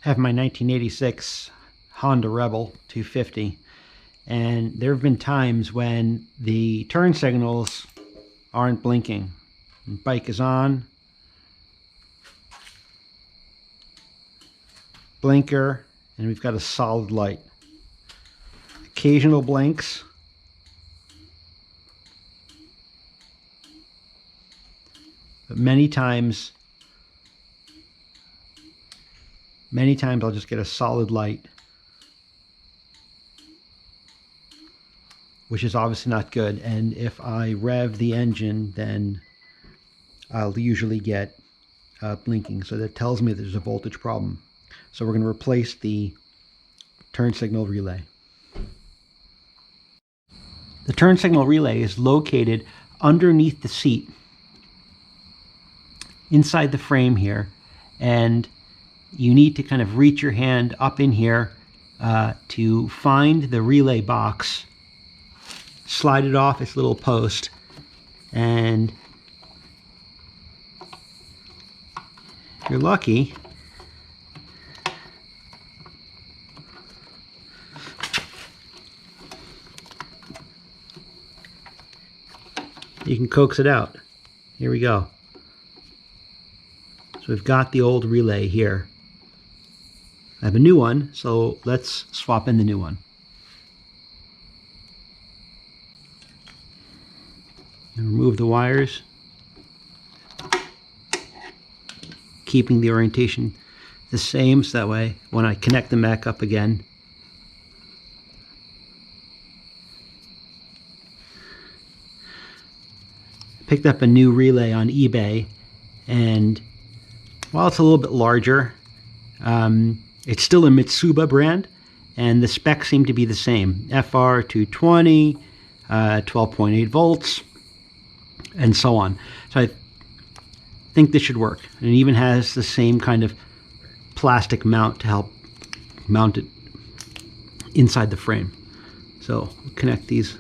have my 1986 Honda Rebel 250, and there have been times when the turn signals aren't blinking. The bike is on, blinker, and we've got a solid light. Occasional blinks, but many times I'll just get a solid light, which is obviously not good. And if I rev the engine, then I'll usually get blinking. So that tells me there's a voltage problem. So we're going to replace the turn signal relay. The turn signal relay is located underneath the seat, inside the frame here, and you need to kind of reach your hand up in here to find the relay box, slide it off its little post, and if you're lucky, you can coax it out. Here we go. So we've got the old relay here. I have a new one, so let's swap in the new one. And remove the wires, keeping the orientation the same, so that way when I connect them back up again, picked up a new relay on eBay, and while it's a little bit larger, it's still a Mitsuba brand, and the specs seem to be the same. FR220, 12.8 volts, and so on. So I think this should work. And it even has the same kind of plastic mount to help mount it inside the frame. So we'll connect these.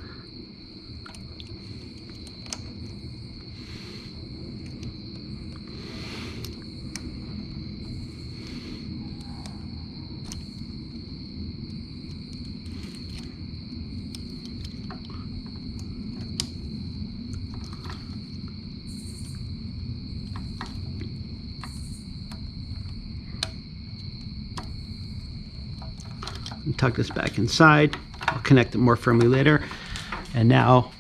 And tuck this back inside. I'll connect it more firmly later. And now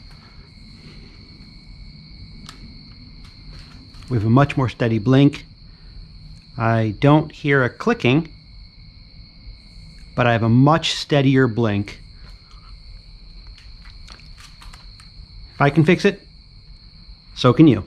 we have a much more steady blink. I don't hear a clicking, but I have a much steadier blink. If I can fix it, so can you.